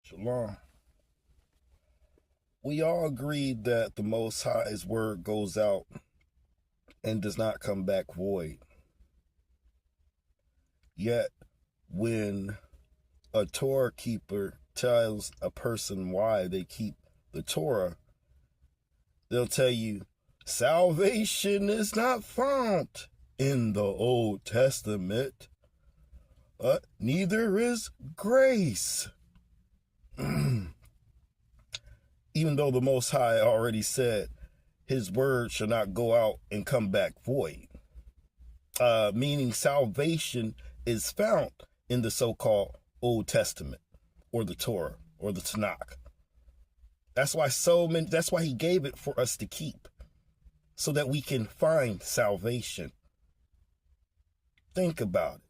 Shalom. We all agreed that the Most High's word goes out and does not come back void. Yet, when a Torah keeper tells a person why they keep the Torah, they'll tell you, salvation is not found in the Old Testament. Neither is grace. Even though the Most High already said his word shall not go out and come back void. Meaning salvation is found in the so-called Old Testament or the Torah or the Tanakh. That's why he gave it for us to keep, so that we can find salvation. Think about it.